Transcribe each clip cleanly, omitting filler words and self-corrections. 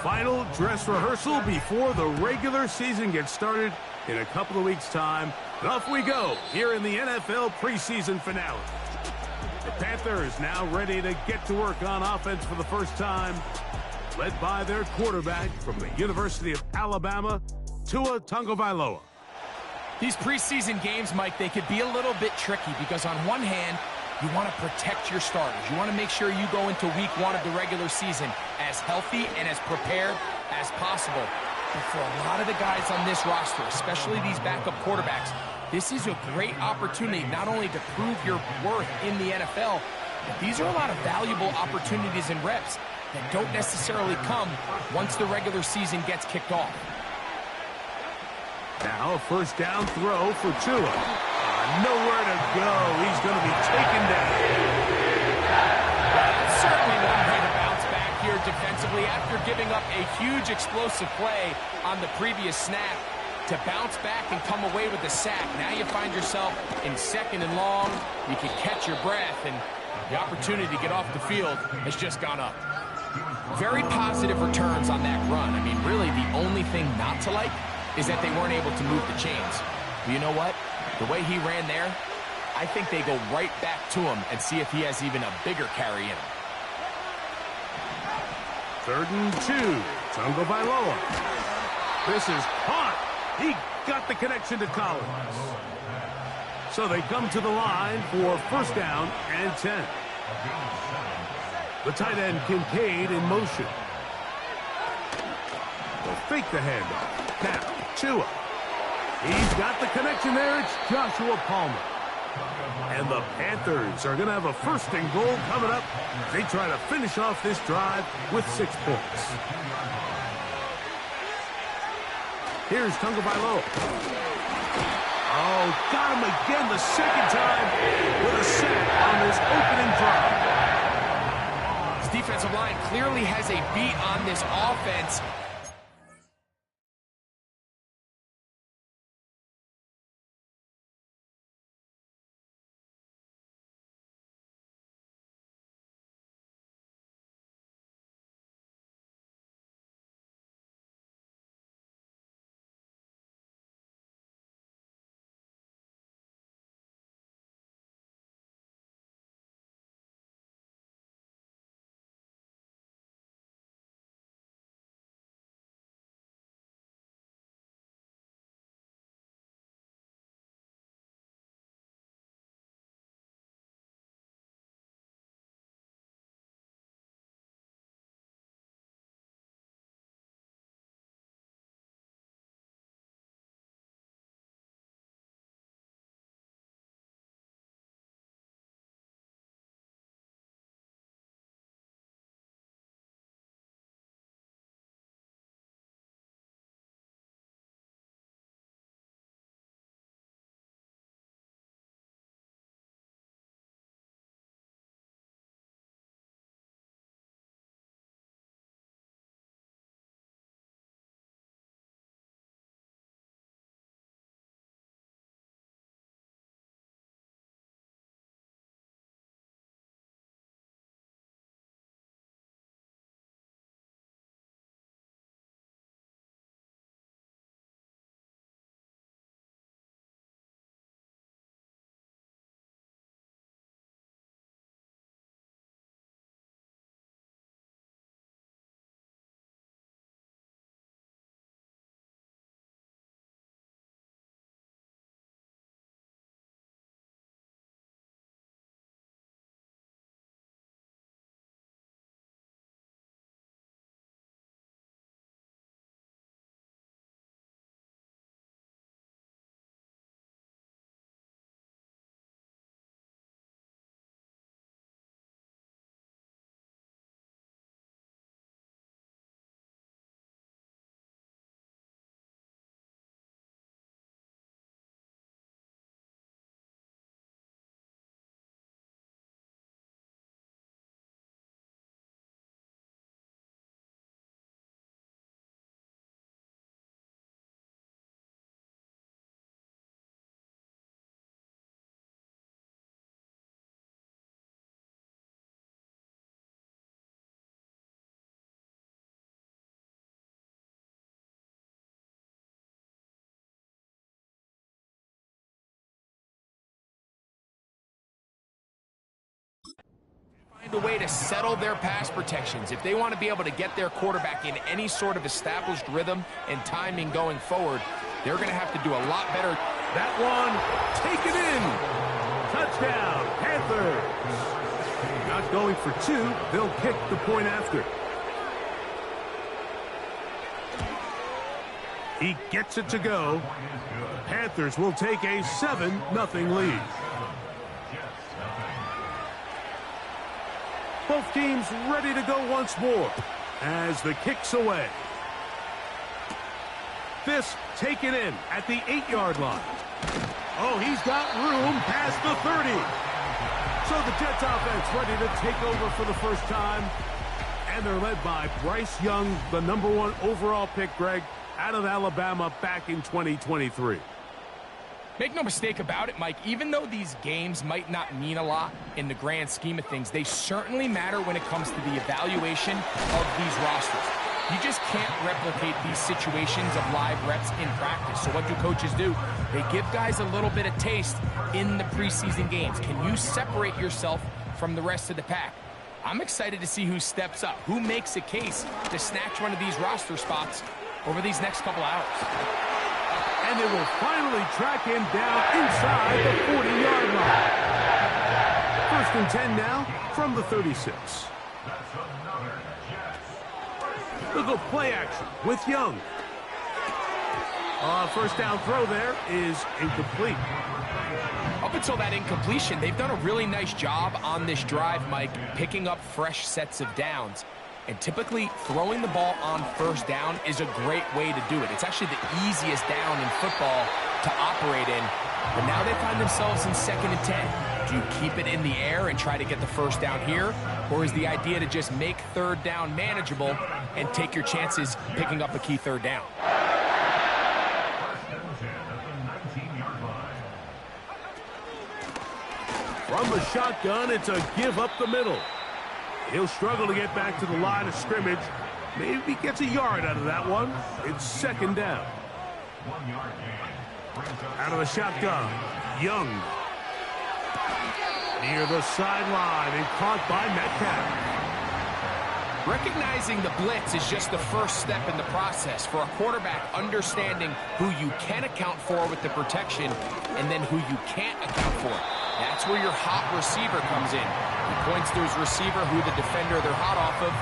Final dress rehearsal before the regular season gets started in a couple of weeks' time. And off we go here in the NFL preseason finale. The Panthers now ready to get to work on offense for the first time, led by their quarterback from the University of Alabama, Tua Tagovailoa. These preseason games, Mike, they could be a little bit tricky because on one hand, you want to protect your starters. You want to make sure you go into week 1 of the regular season as healthy and as prepared as possible. But for a lot of the guys on this roster, especially these backup quarterbacks, this is a great opportunity not only to prove your worth in the NFL, but these are a lot of valuable opportunities and reps that don't necessarily come once the regular season gets kicked off. Now a first down throw for Tua. Nowhere to go. He's going to be taken down. Certainly one way to bounce back here defensively after giving up a huge explosive play on the previous snap. To bounce back and come away with the sack. Now you find yourself in 2nd and long. You can catch your breath, and the opportunity to get off the field has just gone up. Very positive returns on that run. I mean, really the only thing not to like is that they weren't able to move the chains. But you know what? The way he ran there, I think they go right back to him and see if he has even a bigger carry in him. 3rd and 2. Tagovailoa. This is caught. He got the connection to Collins. So they come to the line for first down and 10. The tight end Kincaid in motion. They'll fake the handoff. Now, Tua. He's got the connection there. It's Joshua Palmer. And the Panthers are going to have a 1st and goal coming up. They try to finish off this drive with 6 points. Here's Tagovailoa. Oh, got him again the 2nd time with a sack on this opening drive. This defensive line clearly has a beat on this offense. A way to settle their pass protections. If they want to be able to get their quarterback in any sort of established rhythm and timing going forward, they're going to have to do a lot better. That one, taken in. Touchdown, Panthers. Not going for two. They'll kick the point after. He gets it to go. The Panthers will take a 7-0 lead. Both teams ready to go once more as the kick's away. This taken in at the 8-yard line. Oh, he's got room past the 30. So the Jets offense ready to take over for the first time. And they're led by Bryce Young, the #1 overall pick, Greg, out of Alabama back in 2023. Make no mistake about it, Mike, even though these games might not mean a lot in the grand scheme of things, they certainly matter when it comes to the evaluation of these rosters. You just can't replicate these situations of live reps in practice. So what do coaches do? They give guys a little bit of taste in the preseason games. Can you separate yourself from the rest of the pack? I'm excited to see who steps up, who makes a case to snatch one of these roster spots over these next couple hours. And they will finally track him down inside the 40-yard line. 1st and 10 now from the 36. We'll go play action with Young. First down throw there is incomplete. Up until that incompletion, they've done a really nice job on this drive, Mike, picking up fresh sets of downs. And typically, throwing the ball on first down is a great way to do it. It's actually the easiest down in football to operate in. But now they find themselves in 2nd and 10. Do you keep it in the air and try to get the first down here? Or is the idea to just make 3rd down manageable and take your chances picking up a key 3rd down? From the shotgun, it's a give up the middle. He'll struggle to get back to the line of scrimmage. Maybe gets a yard out of that one. It's 2nd down. Out of the shotgun, Young. Near the sideline and caught by Metcalf. Recognizing the blitz is just the first step in the process for a quarterback understanding who you can account for with the protection and then who you can't account for. That's where your hot receiver comes in. He points to his receiver, who the defender they're hot off of.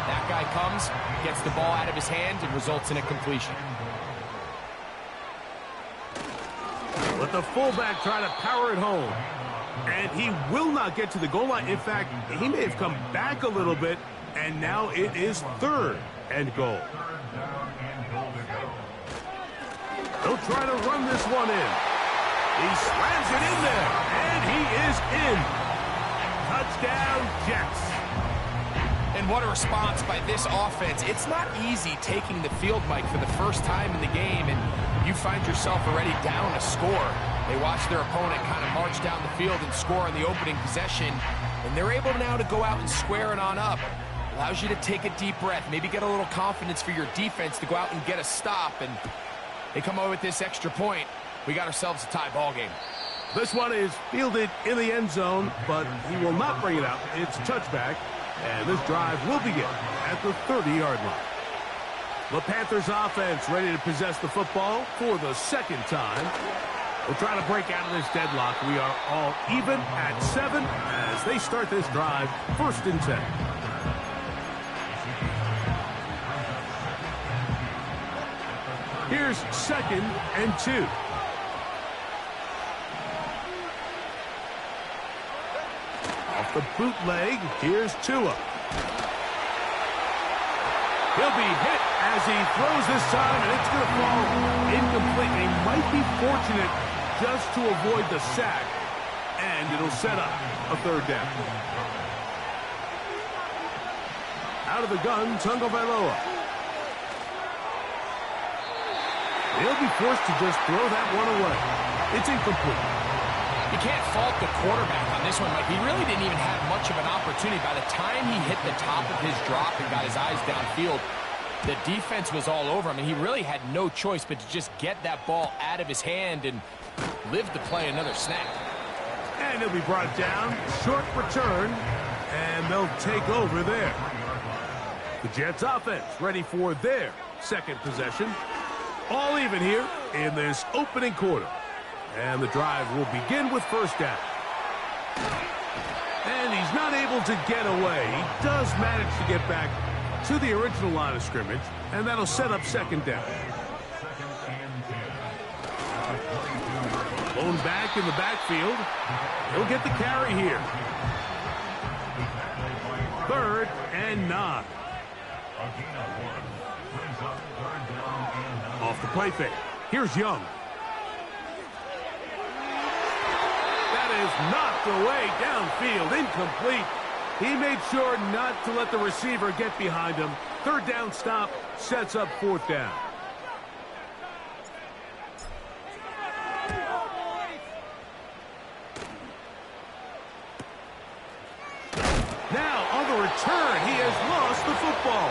That guy comes, gets the ball out of his hand, and results in a completion. Let the fullback try to power it home. And he will not get to the goal line. In fact, he may have come back a little bit, and now it is 3rd and goal. They'll try to run this one in. He slams it in there, and he is in. Touchdown, Jets. And what a response by this offense. It's not easy taking the field, Mike, for the first time in the game, and you find yourself already down a score. They watch their opponent kind of march down the field and score on the opening possession, and they're able now to go out and square it on up. Allows you to take a deep breath, maybe get a little confidence for your defense to go out and get a stop, and they come away with this extra point. We got ourselves a tie ball game. This one is fielded in the end zone, but he will not bring it out. It's touchback, and this drive will begin at the 30-yard line. The Panthers offense ready to possess the football for the 2nd time. We'll try to break out of this deadlock. We are all even at 7 as they start this drive, 1st and 10. Here's 2nd and 2. Off the bootleg, here's Tua. He'll be hit as he throws this time, and it's going to fall incomplete. He might be fortunate just to avoid the sack, and it'll set up a 3rd down. Out of the gun, Tagovailoa. He'll be forced to just throw that one away. It's incomplete. You can't fault the quarterback on this one, Mike. He really didn't even have much of an opportunity. By the time he hit the top of his drop and got his eyes downfield, the defense was all over him, and he really had no choice but to just get that ball out of his hand and live to play another snap. And he'll be brought down. Short return. And they'll take over there. The Jets offense ready for their second possession. All even here in this opening quarter. And the drive will begin with first down. And he's not able to get away. He does manage to get back to the original line of scrimmage, and that'll set up second down. Blown back in the backfield. He'll get the carry here. 3rd and 9. Off the play fake. Here's Young. That is knocked away downfield. Incomplete. He made sure not to let the receiver get behind him. 3rd down stop sets up 4th down. Now on the return, he has lost the football.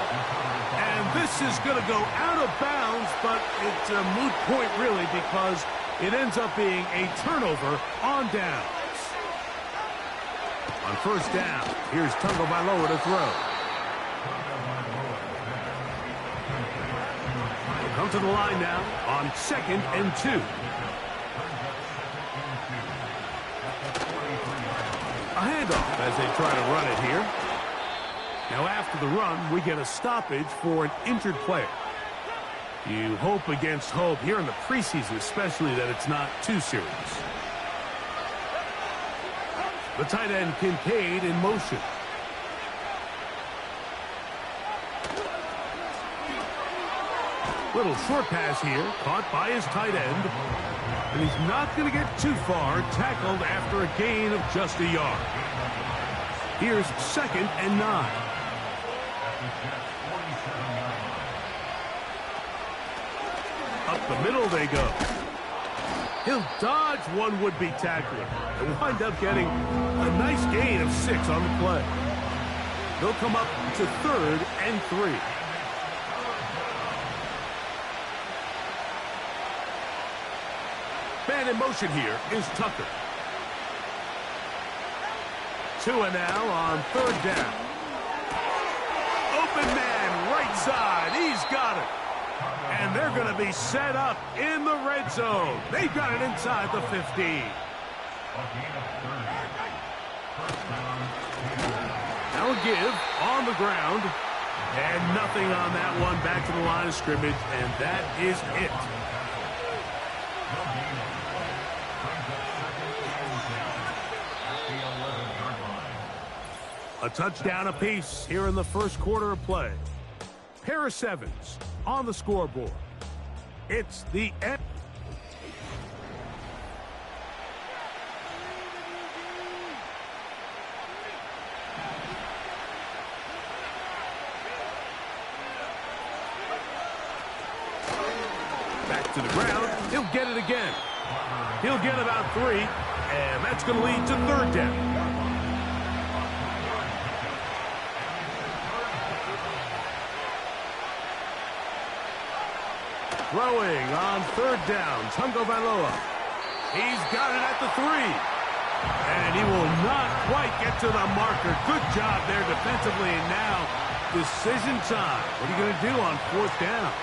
And this is going to go out of bounds, but it's a moot point really because it ends up being a turnover on downs. On first down, here's Tagovailoa to throw. He'll come to the line now on 2nd and 2. A handoff as they try to run it here. Now after the run, we get a stoppage for an injured player. You hope against hope here in the preseason, especially that it's not too serious. The tight end Kincaid in motion. Little short pass here, caught by his tight end. And he's not going to get too far, tackled after a gain of just a yard. Here's 2nd and 9. Up the middle they go. He'll dodge one would-be tackler and wind up getting a nice gain of 6 on the play. They'll come up to 3rd and 3. Man in motion here is Tucker. Tua now on 3rd down. Open man, right side. He's got it. And they're going to be set up in the red zone. They've got it inside the 15. Now a give on the ground. And nothing on that one. Back to the line of scrimmage. And that is it. A touchdown apiece here in the first quarter of play. Pair of 7s on the scoreboard. It's the end. Back to the ground. He'll get it again. He'll get about 3, and that's going to lead to 3rd down. Throwing on 3rd down, Tagovailoa. He's got it at the 3. And he will not quite get to the marker. Good job there defensively. And now, decision time. What are you going to do on 4th down?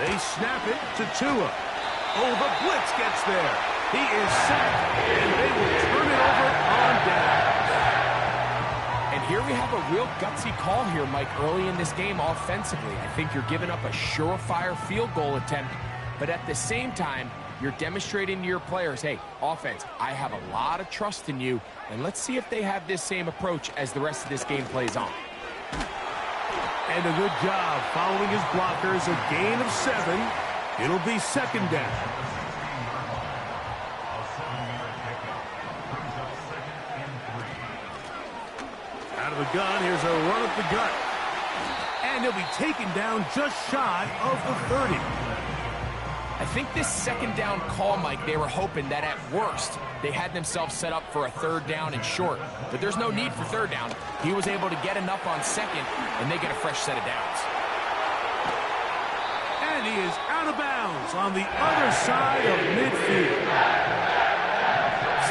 They snap it to Tua. Oh, the blitz gets there. He is sacked, and they will turn it over on down. And here we have a real gutsy call here, Mike, early in this game offensively. I think you're giving up a surefire field goal attempt, but at the same time, you're demonstrating to your players, hey, offense, I have a lot of trust in you, and let's see if they have this same approach as the rest of this game plays on. And a good job following his blockers, a gain of 7. It'll be 2nd down. Out of the gun, here's a run up the gut. And he'll be taken down just shy of the 30. I think this 2nd down call, Mike, they were hoping that at worst, they had themselves set up for a 3rd down and short. But there's no need for 3rd down. He was able to get enough on 2nd, and they get a fresh set of downs. And he is out of bounds on the other side of midfield.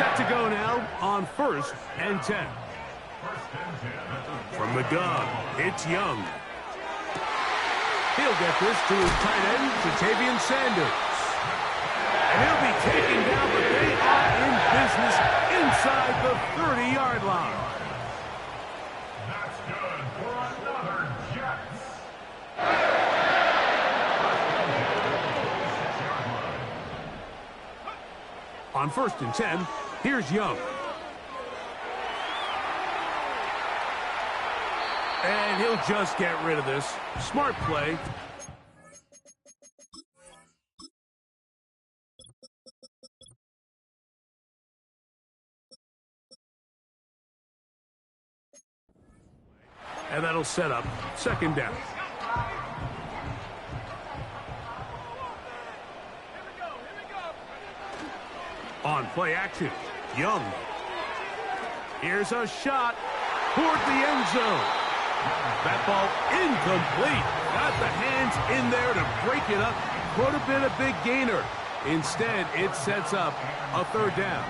Set to go now on 1st and 10. From the gun, it's Young. He'll get this to his tight end, Ja'Tavion Sanders. And he'll be taken down, but they are in business inside the 30-yard line. That's good for another Jets. On 1st and 10, here's Young. And he'll just get rid of this. Smart play. And that'll set up 2nd down. On play action, Young. Here's a shot toward the end zone. That ball incomplete. Got the hands in there to break it up. Could have been a big gainer. Instead, it sets up a 3rd down.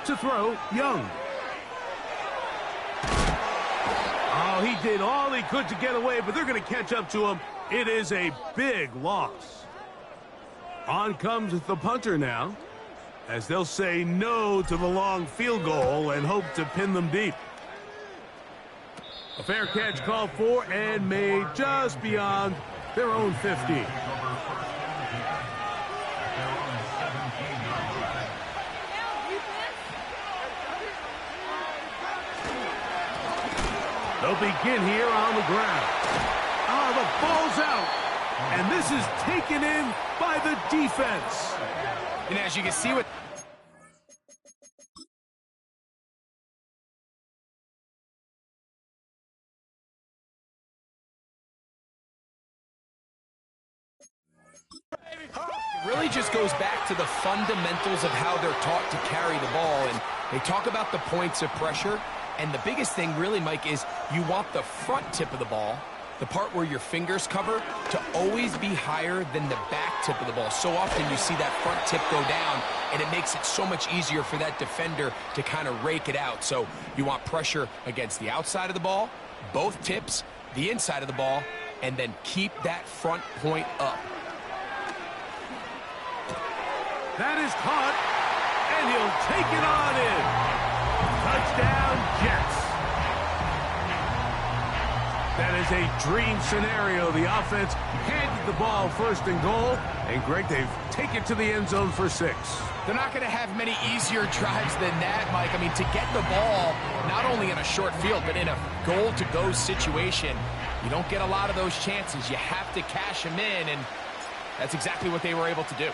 To throw, Young. Oh, he did all he could to get away, but they're going to catch up to him. It is a big loss. On comes the punter now, as they'll say no to the long field goal and hope to pin them deep. A fair catch called for and made just beyond their own 50. They'll begin here on the ground. Oh, the ball's out. And this is taken in by the defense. And as you can see what... It really just goes back to the fundamentals of how they're taught to carry the ball. And they talk about the points of pressure. And the biggest thing really, Mike, is you want the front tip of the ball, the part where your fingers cover, to always be higher than the back tip of the ball. So often you see that front tip go down, and it makes it so much easier for that defender to kind of rake it out. So you want pressure against the outside of the ball, both tips, the inside of the ball, and then keep that front point up. That is caught, and he'll take it on in. Touchdown, Jets. That is a dream scenario. The offense handed the ball 1st and goal, and Greg, they've taken it to the end zone for 6. They're not going to have many easier drives than that, Mike. I mean, to get the ball, not only in a short field, but in a goal-to-go situation, you don't get a lot of those chances. You have to cash them in, and that's exactly what they were able to do.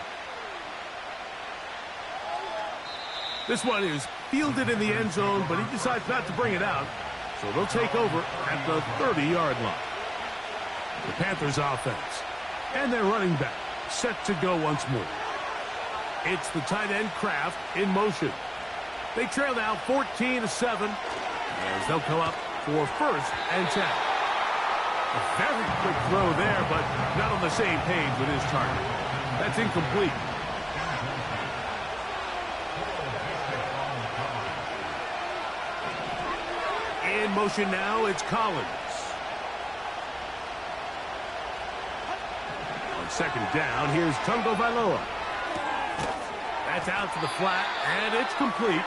This one is fielded in the end zone, but he decides not to bring it out. So they'll take over at the 30-yard line. The Panthers offense. And their running back set to go once more. It's the tight end Kraft in motion. They trail now 14-7 as they'll come up for 1st and 10. A very quick throw there, but not on the same page with his target. That's incomplete. In motion now, it's Collins. On 2nd down, here's Tungo Vailoa. That's out to the flat, and it's complete.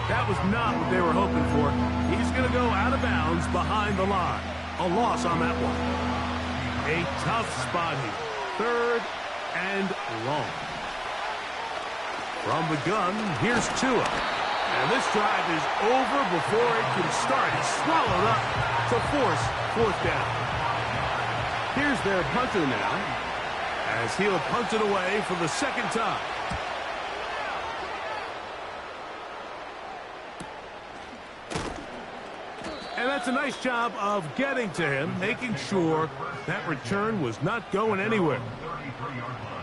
That was not what they were hoping for. He's going to go out of bounds behind the line. A loss on that one. A tough spot here. 3rd and long. From the gun, here's Tua. And this drive is over before it can start. He's swallowed up to force 4th down. Here's their punter now, as he'll punt it away for the 2nd time. And that's a nice job of getting to him, making sure that return was not going anywhere.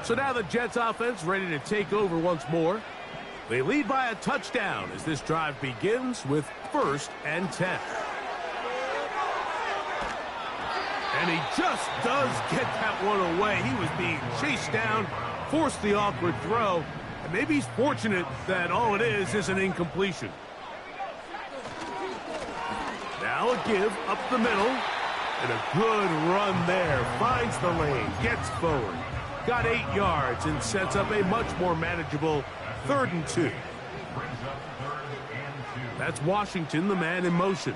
So now the Jets offense ready to take over once more. They lead by a touchdown as this drive begins with 1st and 10. And he just does get that one away. He was being chased down forced the awkward throw, and maybe he's fortunate that all it is an incompletion. Now a give up the middle, and a good run there. Finds the lane, gets forward, got 8 yards, and sets up a much more manageable 3rd and 2. That's Washington, the man in motion.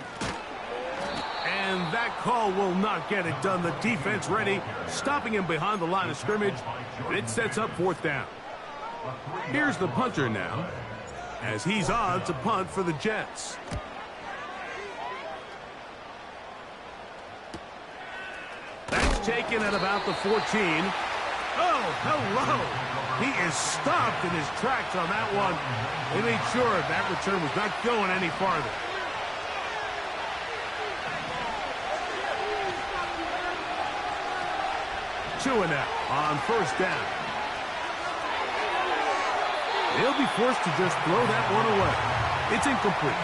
And that call will not get it done. The defense ready, stopping him behind the line of scrimmage, and it sets up 4th down. Here's the punter now, as he's on to punt for the Jets. That's taken at about the 14. Oh, hello! He is stopped in his tracks on that one. They made sure that return was not going any farther. Two and out on 1st down. He'll be forced to just throw that one away. It's incomplete.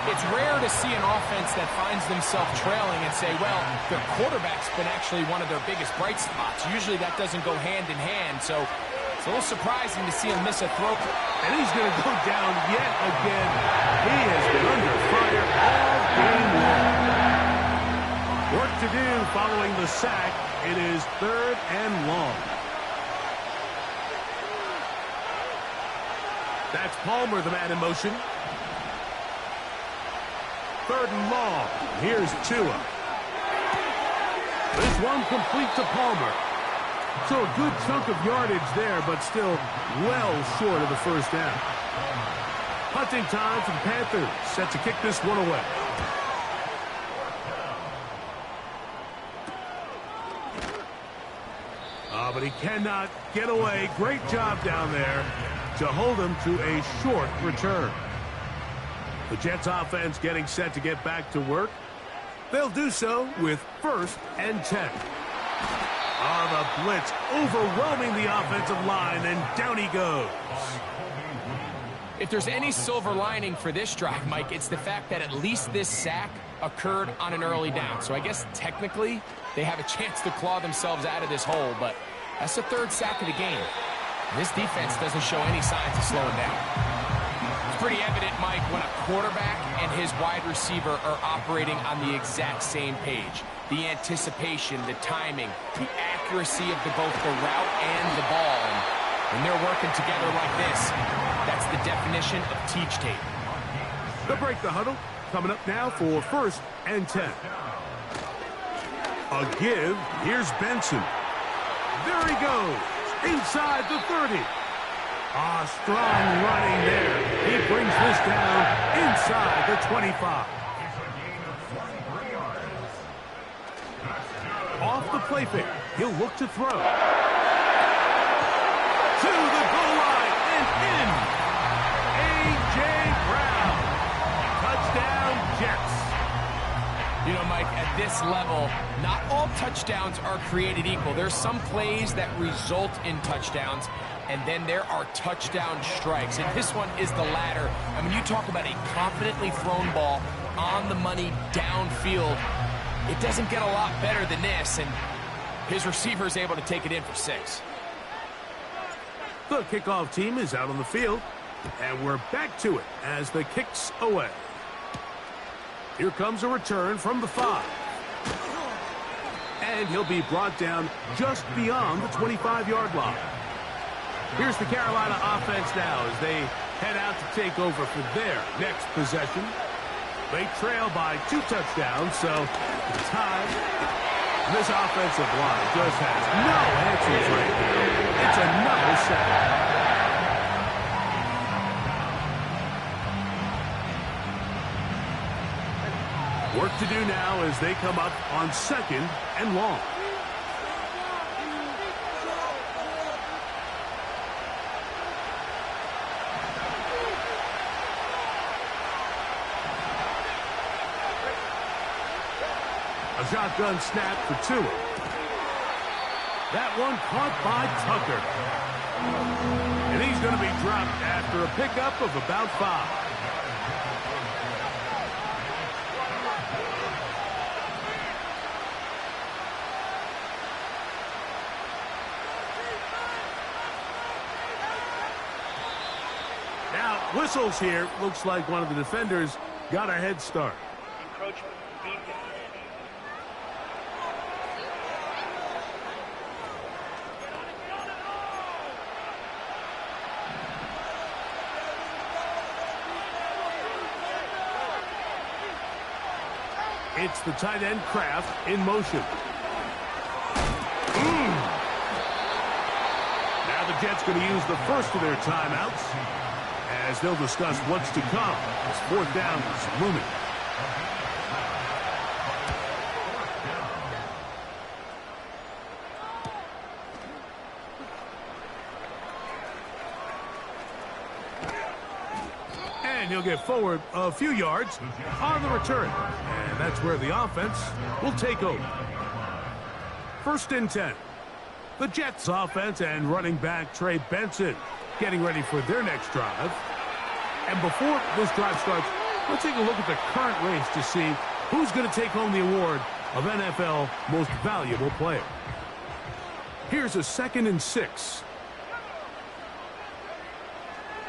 It's rare to see an offense that finds themselves trailing and say, well, their quarterback's been actually one of their biggest bright spots. Usually that doesn't go hand in hand, so it's a little surprising to see him miss a throw. And he's going to go down yet again. He has been under fire all game long. Work to do following the sack. It is 3rd and long. That's Palmer, the man in motion. 3rd and long. Here's Tua. This one complete to Palmer. So a good chunk of yardage there, but still well short of the 1st down. Punting time for the Panthers. Set to kick this one away. But he cannot get away. Great job down there to hold him to a short return. The Jets offense getting set to get back to work. They'll do so with 1st and 10. The blitz overwhelming the offensive line, and down he goes. If there's any silver lining for this drive, Mike, it's the fact that at least this sack occurred on an early down. So I guess technically they have a chance to claw themselves out of this hole, but that's the 3rd sack of the game. This defense doesn't show any signs of slowing down. It's pretty evident, Mike, when a quarterback and his wide receiver are operating on the exact same page. The anticipation, the timing, the accuracy of both the route and the ball. And when they're working together like this, that's the definition of teach tape. They'll break the huddle. Coming up now for 1st and 10. A give. Here's Benson. There he goes. Inside the 30. Strong running there. He brings this down inside the 25. Off the play fake. He'll look to throw. To the goal line and in. A.J. Brown. Touchdown, Jets. You know, Mike, at this level, not all touchdowns are created equal. There's some plays that result in touchdowns, and then there are touchdown strikes. And this one is the latter. I mean, you talk about a confidently thrown ball on the money downfield. It doesn't get a lot better than this, and his receiver is able to take it in for 6. The kickoff team is out on the field, and we're back to it as the kick's away. Here comes a return from the 5. And he'll be brought down just beyond the 25-yard line. Here's the Carolina offense now as they head out to take over for their next possession. They trail by 2 touchdowns, so the time. This offensive line just has no answers right now. It's another sack. Work to do now as they come up on 2nd and long. A shotgun snap for Tua. That one caught by Tucker. And he's going to be dropped after a pickup of about 5. whistles here. Looks like one of the defenders got a head start. Encroachment. Defense. It's the tight end Kraft in motion. Now the Jets going to use the first of their timeouts as they'll discuss what's to come as fourth down is looming. And he'll get forward a few yards on the return. And that's where the offense will take over. First and 10. The Jets offense and running back Trey Benson getting ready for their next drive. And before this drive starts, let's take a look at the current race to see who's going to take home the award of NFL Most Valuable Player. Here's a 2nd and 6.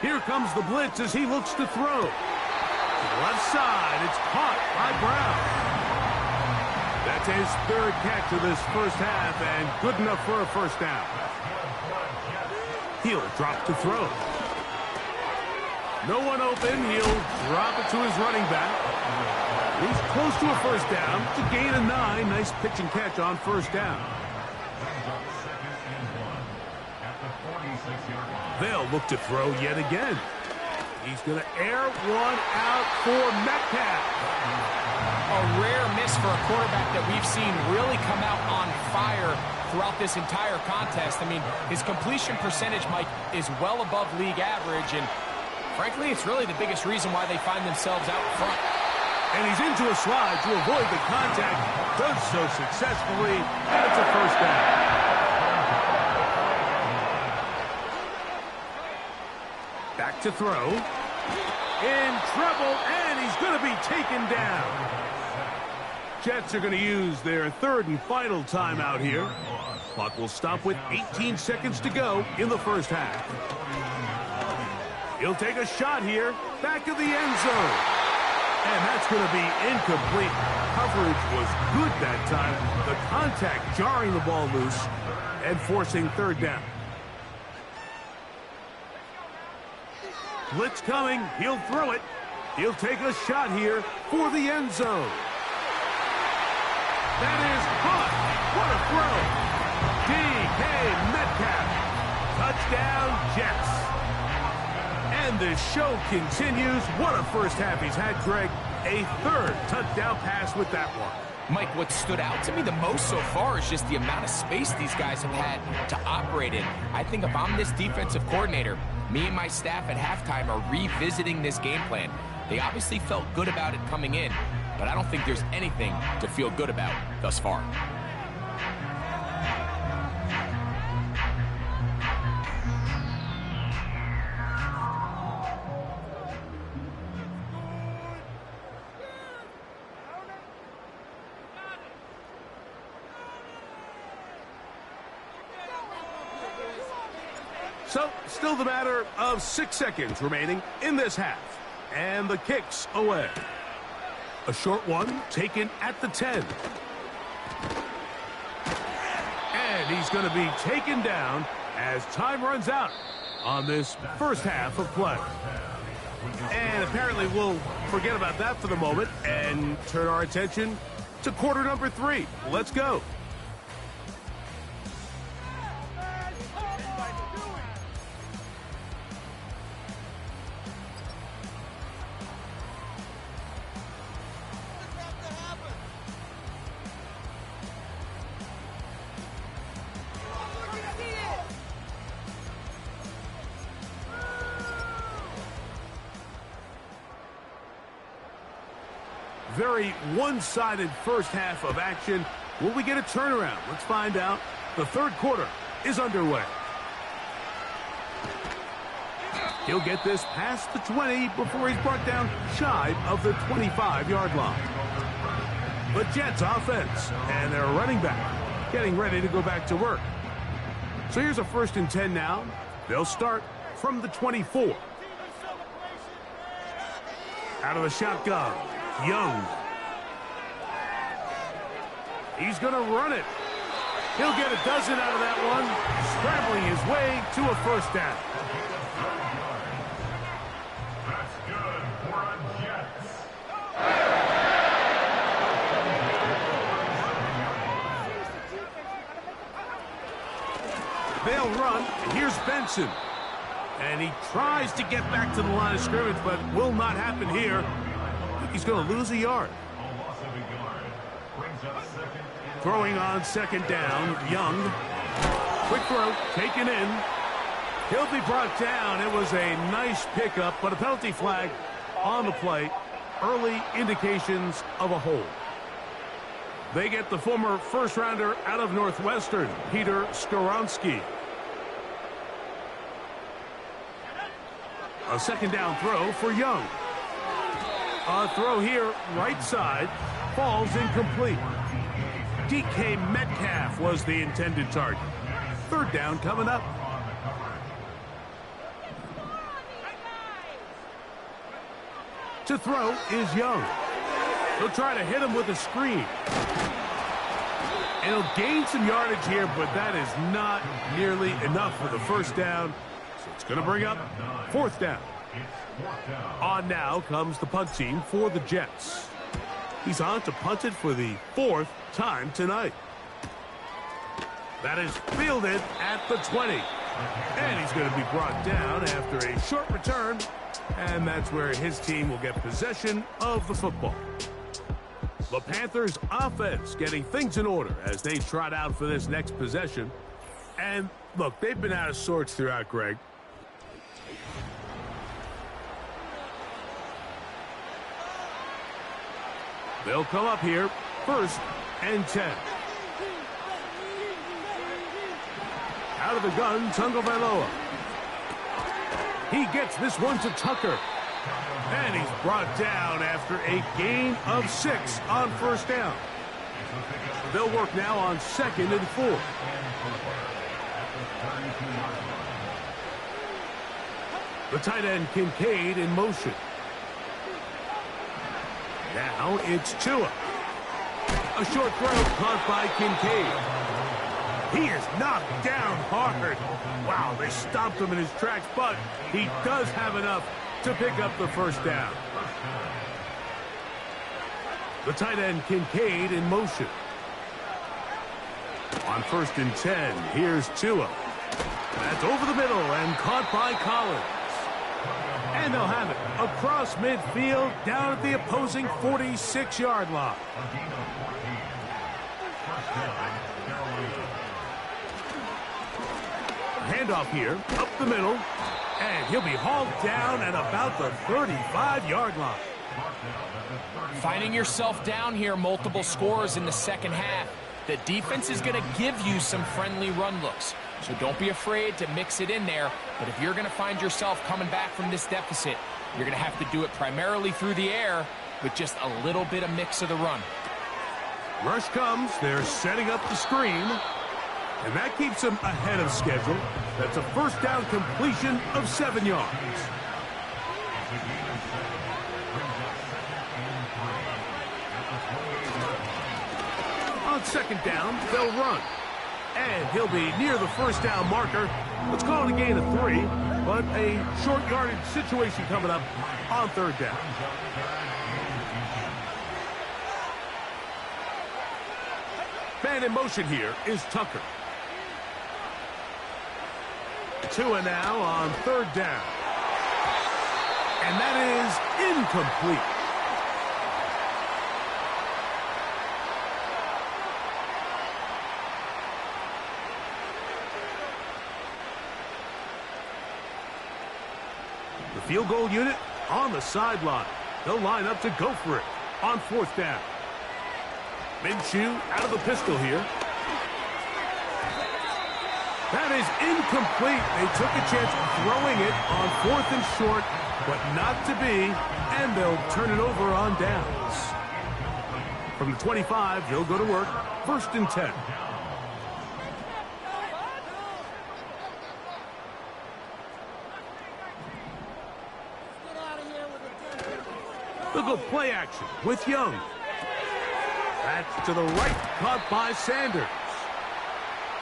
Here comes the blitz as he looks to throw. To the left side, it's caught by Brown. That's his third catch of this first half and good enough for a first down. He'll drop to throw. No one open. He'll drop it to his running back. He's close to a first down. It's a gain of 9. Nice pitch and catch on first down. They'll look to throw yet again. He's going to air one out for Metcalf. A rare miss for a quarterback that we've seen really come out on fire throughout this entire contest. I mean, his completion percentage, Mike, is well above league average, and frankly, it's really the biggest reason why they find themselves out front. And he's into a slide to avoid the contact. Does so successfully, and it's a first down. Back to throw. In trouble, and he's going to be taken down. Jets are going to use their third and final timeout here. Clock will stop with 18 seconds to go in the first half. He'll take a shot here, back of the end zone. And that's going to be incomplete. Coverage was good that time. The contact jarring the ball loose and forcing third down. Blitz coming. He'll throw it. He'll take a shot here for the end zone. That is caught. What a throw. DK Metcalf. Touchdown, Jets. And the show continues. What a first half he's had, Greg. A third touchdown pass with that one. Mike, what stood out to me the most so far is just the amount of space these guys have had to operate in. I think if I'm this defensive coordinator, me and my staff at halftime are revisiting this game plan. They obviously felt good about it coming in, but I don't think there's anything to feel good about thus far. So, still the matter of 6 seconds remaining in this half. And the kick's away. A short one taken at the 10. And he's going to be taken down as time runs out on this first half of play. And apparently we'll forget about that for the moment and turn our attention to quarter number 3. Let's go. Very one-sided first half of action. Will we get a turnaround? Let's find out. The third quarter is underway. He'll get this past the 20 before he's brought down shy of the 25-yard line. The Jets offense and their running back getting ready to go back to work. So here's a 1st and 10 now. They'll start from the 24. Out of the shotgun, Young. He's going to run it. He'll get a dozen out of that one, scrambling his way to a first down. That's good for a Jets. They'll run. Here's Benson. And he tries to get back to the line of scrimmage, but will not happen here. He's going to lose a yard. Throwing on second down, Young. Quick throw, taken in. He'll be brought down. It was a nice pickup, but a penalty flag on the play. Early indications of a hold. They get the former first-rounder out of Northwestern, Peter Skoronski. A second down throw for Young. A throw here, right side, falls incomplete. DK Metcalf was the intended target. Third down coming up. To throw is Young. He'll try to hit him with a screen. And he'll gain some yardage here, but that is not nearly enough for the first down. So it's going to bring up fourth down. On now comes the punt team for the Jets. He's on to punt it for the fourth time tonight. That is fielded at the 20. And he's going to be brought down after a short return. And that's where his team will get possession of the football. The Panthers offense getting things in order as they trot out for this next possession. And look, they've been out of sorts throughout, Greg. They'll come up here, first and 10. Out of the gun, Tagovailoa. He gets this one to Tucker. And he's brought down after a gain of 6 on first down. They'll work now on second and 4. The tight end Kincaid in motion. Now it's Tua. A short throw caught by Kincaid. He is knocked down hard. Wow, they stopped him in his tracks, but he does have enough to pick up the first down. The tight end Kincaid in motion. On first and 10, here's Tua. That's over the middle and caught by Collins. And they'll have it across midfield down at the opposing 46-yard line. Handoff here, up the middle, and he'll be hauled down at about the 35-yard line. Finding yourself down here, multiple scores in the second half. The defense is going to give you some friendly run looks. So don't be afraid to mix it in there. But if you're going to find yourself coming back from this deficit, you're going to have to do it primarily through the air with just a little bit of mix of the run. Rush comes. They're setting up the screen. And that keeps them ahead of schedule. That's a first down completion of 7 yards. On second down, they'll run. And he'll be near the first down marker. Let's call it a gain of 3, but a short yardage situation coming up on third down. Man in motion here is Tucker. Tua now on third down. And that is incomplete. The field goal unit on the sideline. They'll line up to go for it on fourth down. Minshew out of the pistol here. That is incomplete. They took a chance throwing it on fourth and short, but not to be, and they'll turn it over on downs. From the 25, they'll go to work, first and 10. They'll go play action with Young. That's to the right, caught by Sanders.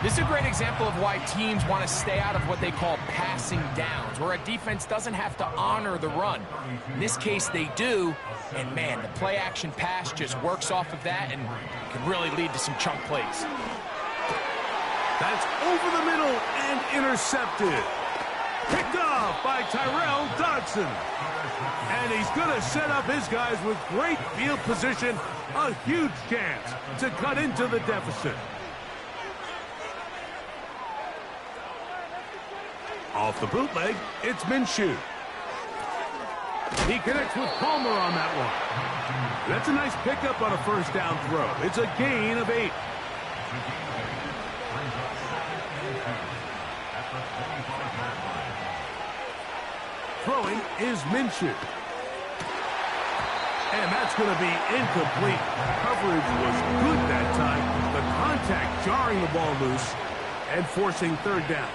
This is a great example of why teams want to stay out of what they call passing downs, where a defense doesn't have to honor the run. In this case, they do, and man, the play-action pass just works off of that and can really lead to some chunk plays. That's over the middle and intercepted. Picked off by Tyrell Dodson. And he's going to set up his guys with great field position, a huge chance to cut into the deficit. Off the bootleg, it's Minshew. He connects with Palmer on that one. That's a nice pickup on a first down throw. It's a gain of 8. Throwing is Minshew. And that's going to be incomplete. Coverage was good that time. The contact jarring the ball loose and forcing third down.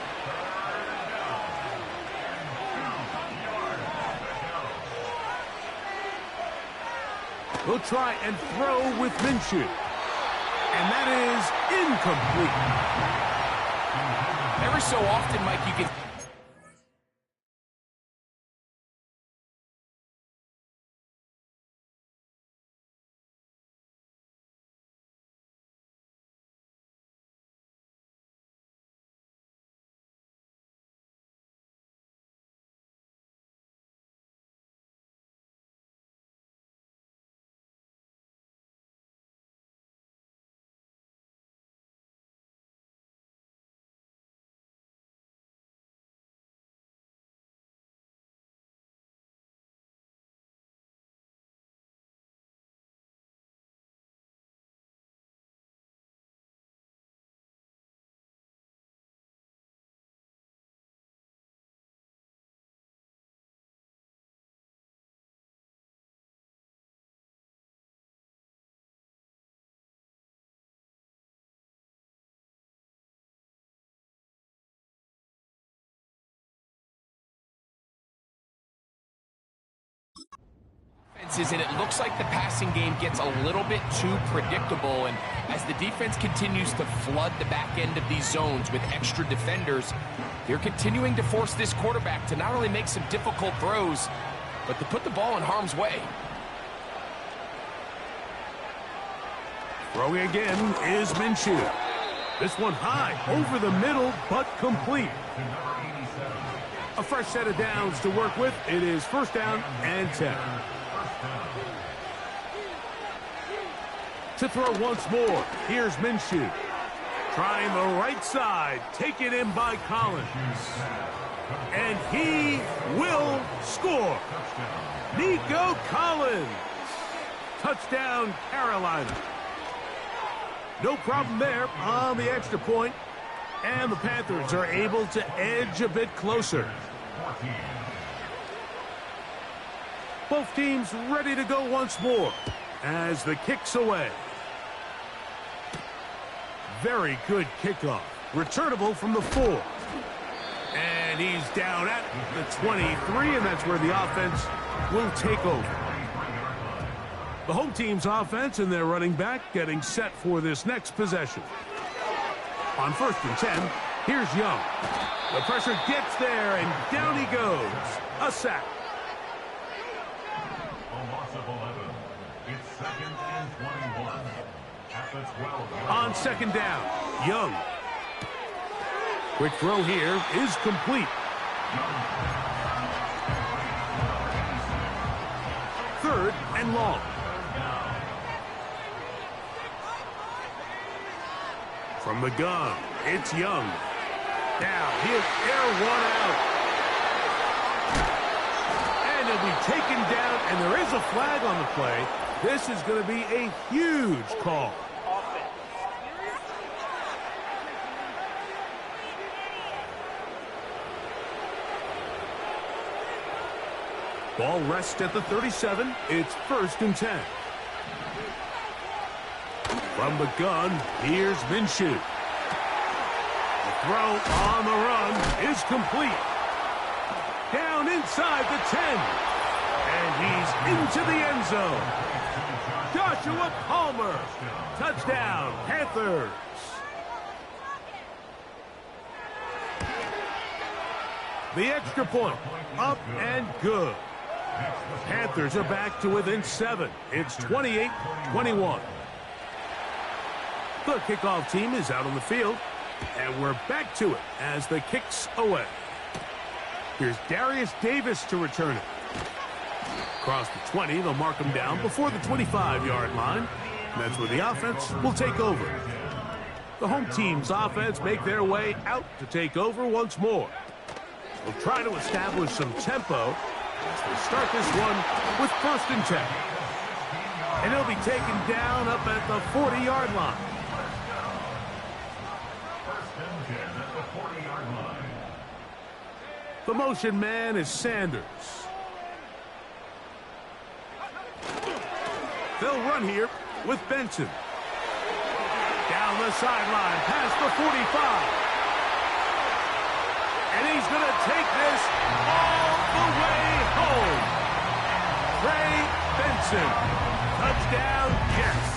He'll try and throw with Minshew. And that is incomplete. Every so often, Mike, you can... And it looks like the passing game gets a little bit too predictable, and as the defense continues to flood the back end of these zones with extra defenders, they're continuing to force this quarterback to not only make some difficult throws, but to put the ball in harm's way. Throwing again is Minshew. This one high, over the middle, but complete. A fresh set of downs to work with. It is first down and 10. To throw once more, here's Minshew. Trying the right side, taken in by Collins. And he will score. Nico Collins. Touchdown, Carolina. No problem there on the extra point. And the Panthers are able to edge a bit closer. Both teams ready to go once more as the kick's away. Very good kickoff. Returnable from the 4. And he's down at the 23, and that's where the offense will take over. The home team's offense and their running back getting set for this next possession. On first and 10, here's Young. The pressure gets there, and down he goes. A sack. It's 2nd and 21. At the 12. On second down, Young. Quick throw here is complete. Third and long. From the gun, it's Young. Now he'll air one out. And he'll be taken down, and there is a flag on the play. This is going to be a huge call. Ball rests at the 37. It's first and 10. From the gun, here's Minshew. The throw on the run is complete. Down inside the 10. And he's into the end zone. Joshua Palmer. Touchdown, Panthers. The extra point, up and good. Panthers are back to within 7. It's 28-21. The kickoff team is out on the field, and we're back to it as the kick's away. Here's Darius Davis to return it. Across the 20, they'll mark him down before the 25-yard line. That's where the offense will take over. The home team's offense make their way out to take over once more. They'll try to establish some tempo as they start this one with 1st and 10. And he'll be taken down up at the 40-yard line. 1st and 10 at the 40-yard line. The motion man is Sanders. They'll run here with Benson. Down the sideline, past the 45. And he's going to take this all the way home. Trey Benson. Touchdown, Jets.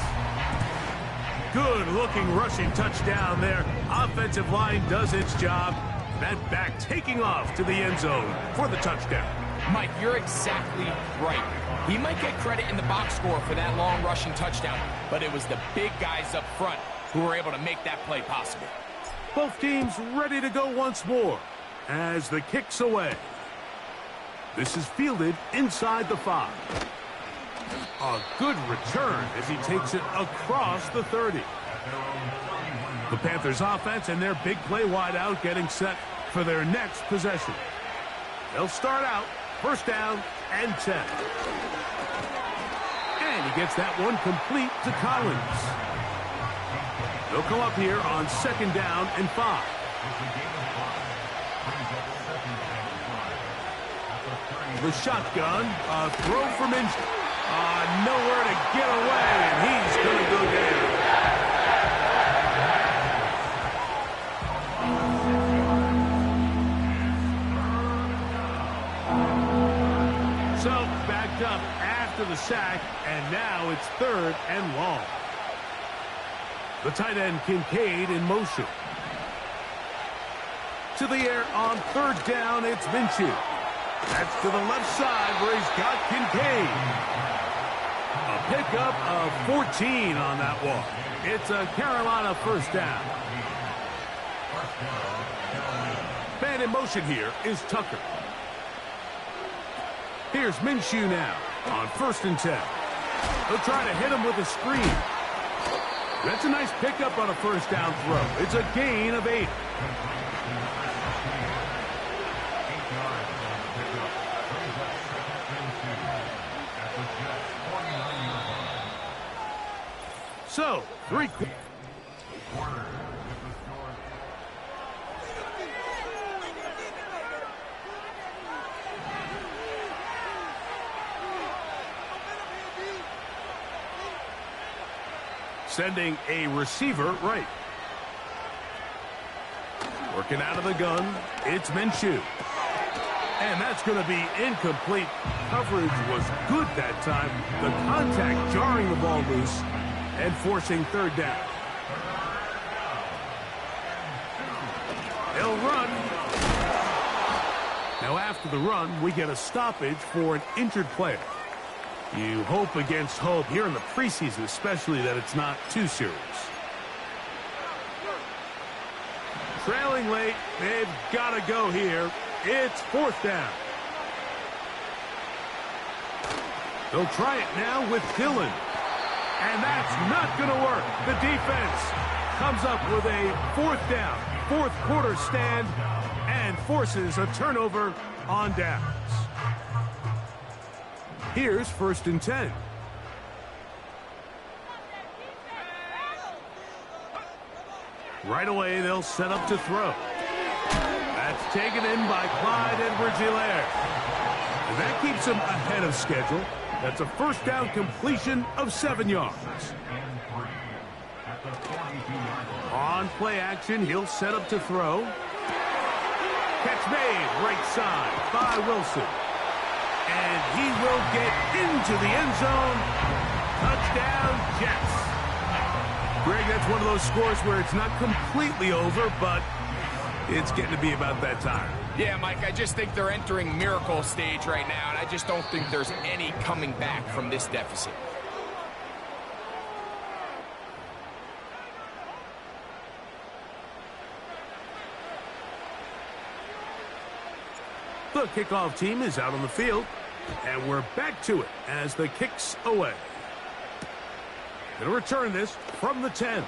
Good-looking rushing touchdown there. Offensive line does its job. That back taking off to the end zone for the touchdown. Mike, you're exactly right. He might get credit in the box score for that long rushing touchdown, but it was the big guys up front who were able to make that play possible. Both teams ready to go once more as the kick's away. This is fielded inside the 5. A good return as he takes it across the 30. The Panthers offense and their big play wideout getting set for their next possession. They'll start out 1st down and 10. And he gets that one complete to Collins. They'll come up here on 2nd down and 5. The shotgun, a throw from Minshew. Nowhere to get away, and he's going to go down. So, backed up after the sack, and now it's 3rd and long. The tight end Kincaid in motion. To the air on 3rd down, it's Minshew. That's to the left side where he's got Kincaid. A pickup of 14 on that walk. It's a Carolina 1st down. Man in motion here is Tucker. Here's Minshew now on 1st and 10. They'll try to hit him with a screen. That's a nice pickup on a 1st down throw. It's a gain of 8. So, 3 quarters. Sending a receiver right. Working out of the gun, it's Minshew. And that's going to be incomplete. Coverage was good that time. The contact jarring the ball loose and forcing 3rd down. They'll run. Now after the run, we get a stoppage for an injured player. You hope against hope here in the preseason, especially that it's not too serious. Trailing late, they've got to go here. It's 4th down. They'll try it now with Dillon. And that's not going to work. The defense comes up with a 4th down, 4th quarter stand, and forces a turnover on downs. Here's 1st and 10. Right away, they'll set up to throw. That's taken in by Clyde Edwards-Helaire. And that keeps him ahead of schedule. That's a 1st down completion of 7 yards. On play action, he'll set up to throw. Catch made right side by Wilson. And he will get into the end zone. Touchdown, Jets. Greg, that's one of those scores where it's not completely over, but it's getting to be about that time. Yeah, Mike, I just think they're entering miracle stage right now, and I just don't think there's any coming back from this deficit. The kickoff team is out on the field, and we're back to it as the kick's away. Going to return this from the 10.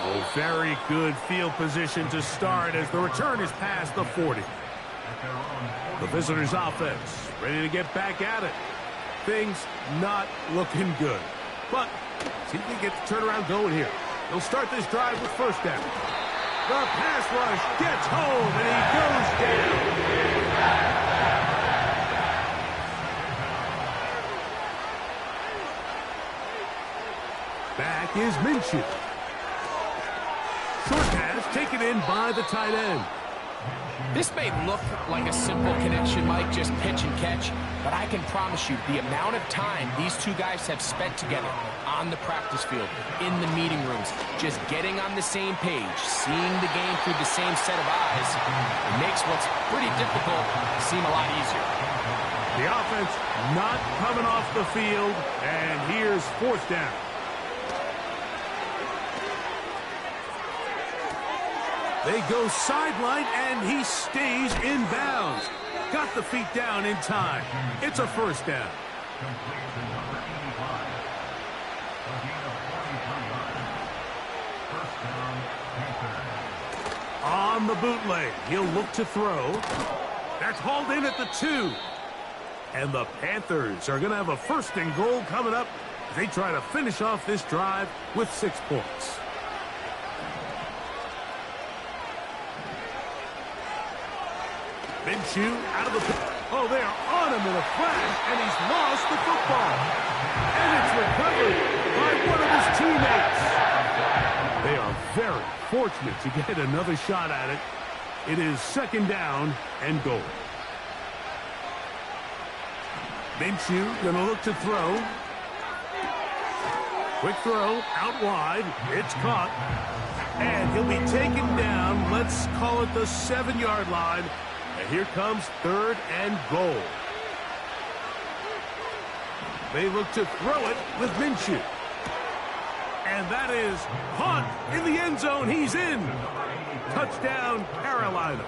Oh, very good field position to start as the return is past the 40. The visitors' offense ready to get back at it. Things not looking good. But see if they get the turnaround going here. They'll start this drive with first down. The pass rush gets home, and he goes down. Back is Minshew. Short pass taken in by the tight end. This may look like a simple connection, Mike, just pitch and catch, but I can promise you the amount of time these two guys have spent together on the practice field, in the meeting rooms, just getting on the same page, seeing the game through the same set of eyes, it makes what's pretty difficult seem a lot easier. The offense not coming off the field, and here's fourth down. They go sideline, and he stays in bounds. Got the feet down in time. It's a first down. On the bootleg, he'll look to throw. That's hauled in at the 2. And the Panthers are going to have a first and goal coming up as they try to finish off this drive with 6 points. Minshew out of the... Oh, they are on him in a flash, and he's lost the football. And it's recovered by one of his teammates. They are very fortunate to get another shot at it. It is second down and goal. Minshew going to look to throw. Quick throw out wide. It's caught. And he'll be taken down. Let's call it the 7-yard line. And here comes third and goal. They look to throw it with Minshew. And that is Hunt in the end zone. He's in. Touchdown, Carolina.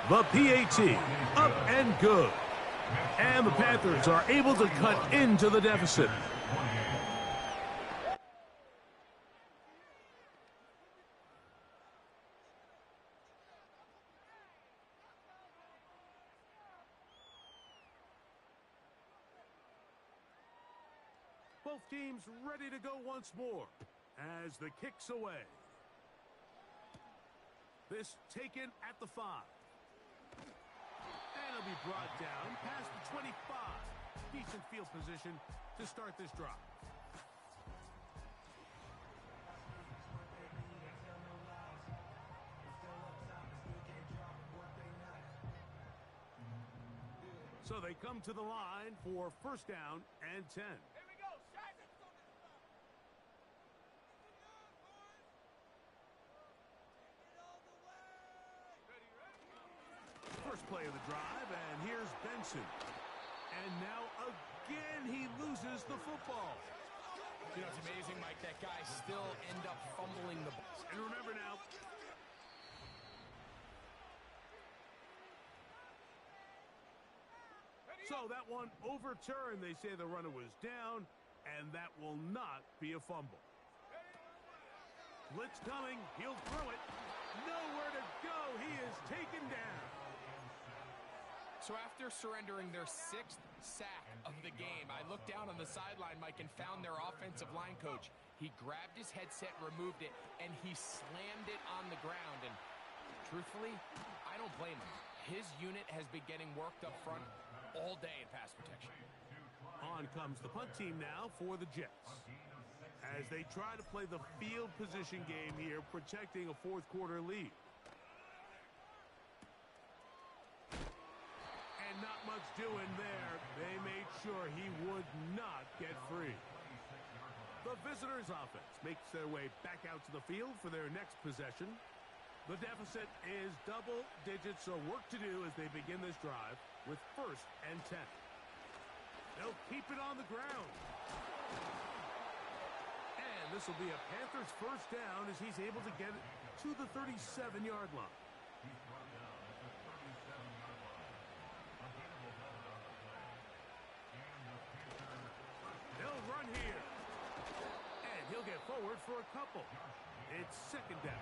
The PAT, up and good. And the Panthers are able to cut into the deficit. Both teams ready to go once more as the kick's away. This taken at the 5. And it'll be brought down past the 25. Decent field position to start this drive. So they come to the line for first down and 10. First play of the drive, and here's Benson. And now again he loses the football. You know, it's amazing, Mike, that guy still end up fumbling the ball. And remember now, so that one overturned. They say the runner was down, and that will not be a fumble. Blitz coming. He'll throw it. Nowhere to go. He is taken down. So after surrendering their 6th sack of the game, I looked down on the sideline, Mike, and found their offensive line coach. He grabbed his headset, removed it, and he slammed it on the ground. And truthfully, I don't blame him. His unit has been getting worked up front all day in pass protection. On comes the punt team now for the Jets. as they try to play the field position game here, protecting a fourth-quarter lead. And not much doing there. They made sure he would not get free. The visitors' offense makes their way back out to the field for their next possession. The deficit is double digits, so work to do as they begin this drive with 1st and 10. They'll keep it on the ground. And this will be a Panthers first down as he's able to get it to the 37-yard line. They'll run here. And he'll get forward for a couple. It's 2nd down.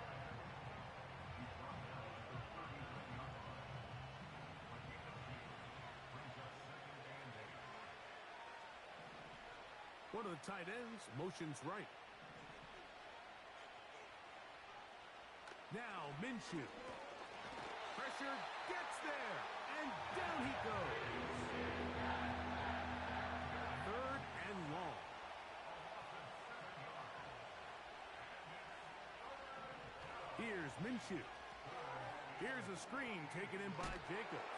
One of the tight ends motions right. Now Minshew. Pressure gets there. And down he goes. 3rd and long. Here's Minshew. Here's a screen taken in by Jacobs.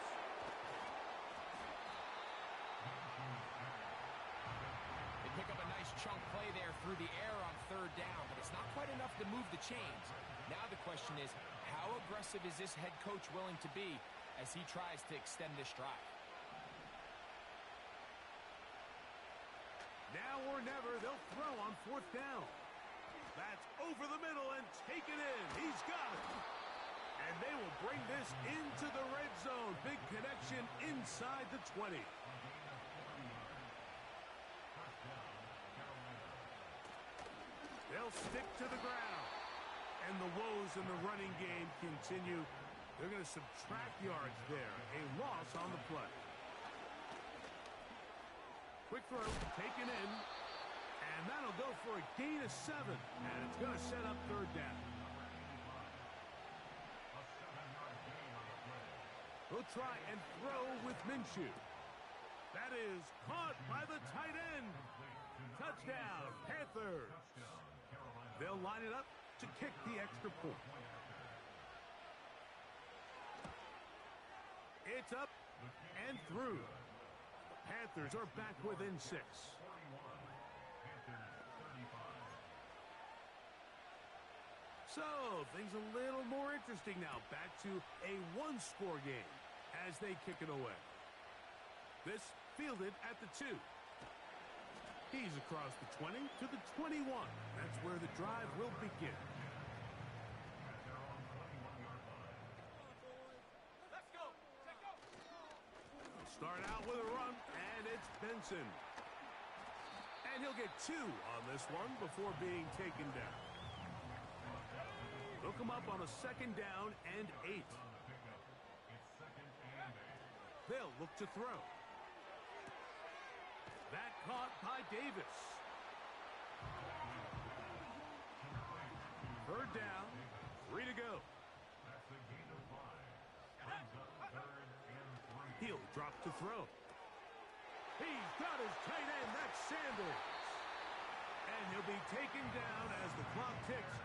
They pick up a nice chunk play there through the air on 3rd down, but it's not quite enough to move the chains. Now the question is, how aggressive is this head coach willing to be as he tries to extend this drive? Now or never, they'll throw on 4th down. That's over the middle and taken in. He's got it. And they will bring this into the red zone. Big connection inside the 20. They'll stick to the ground. And the woes in the running game continue. They're going to subtract yards there. A loss on the play. Quick throw, taken in. And that'll go for a gain of 7. And it's going to set up 3rd down. He'll try and throw with Minshew. That is caught by the tight end. Touchdown, Panthers. They'll line it up to kick the extra point. It's up and through. The Panthers are back within 6. So, things a little more interesting now. Back to a one-score game as they kick it away. This fielded at the 2. He's across the 20 to the 21. That's where the drive will begin. Let's go. Start out with a run, and it's Benson. And he'll get 2 on this one before being taken down. They'll come up on a 2nd down and 8. They'll look to throw. That caught by Davis. 3rd down, 3 to go. He'll drop to throw. He's got his tight end, that's Sanders. And he'll be taken down as the clock ticks.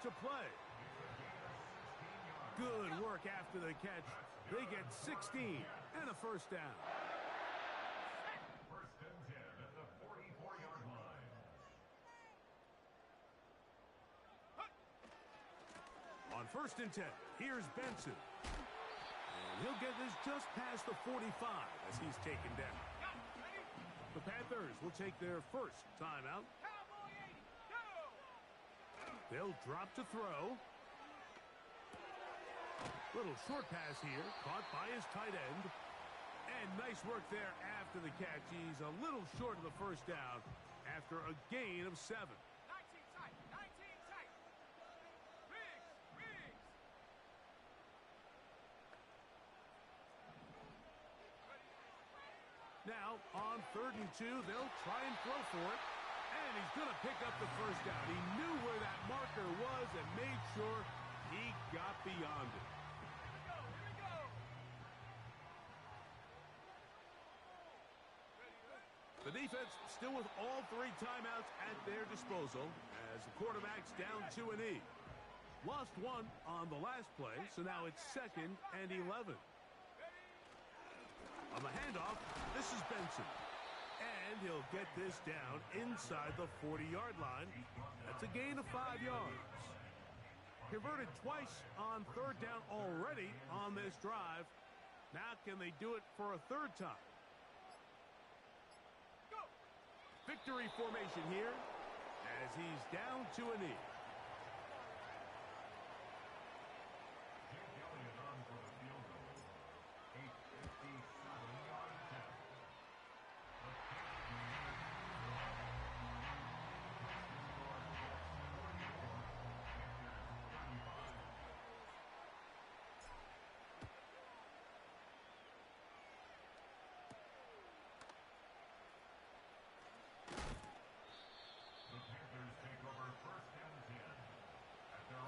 to play. Good work after the catch. They get 16 and a first down. First and 10 at the 44-yard line. On first and 10, here's Benson. And he'll get this just past the 45 as he's taken down. The Panthers will take their first timeout. They'll drop to throw. Little short pass here, caught by his tight end. And nice work there after the catch. He's a little short of the first down after a gain of 7. 19 tight, 19 tight. Riggs. Now, on 3rd and 2, they'll try and throw for it. And he's going to pick up the first down. He knew where that marker was and made sure he got beyond it. The defense still with all 3 timeouts at their disposal as the quarterback's down to an E. Lost 1 on the last play, so now it's 2nd and 11. On the handoff, this is Benson. And he'll get this down inside the 40-yard line. That's a gain of 5 yards. Converted twice on 3rd down already on this drive. Now can they do it for a 3rd time? Victory formation here as he's down to a knee. Jake Elliott on for the field goal. 8:57-yard attempt.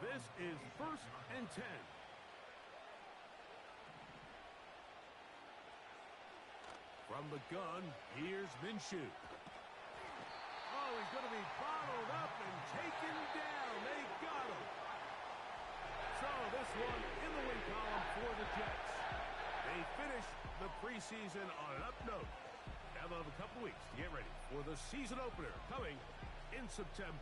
This is 1st and 10. From the gun, here's Minshew. Oh, he's going to be bottled up and taken down. They got him. So this one in the win column for the Jets. They finished the preseason on an up note. Now they'll have a couple weeks to get ready for the season opener coming in September.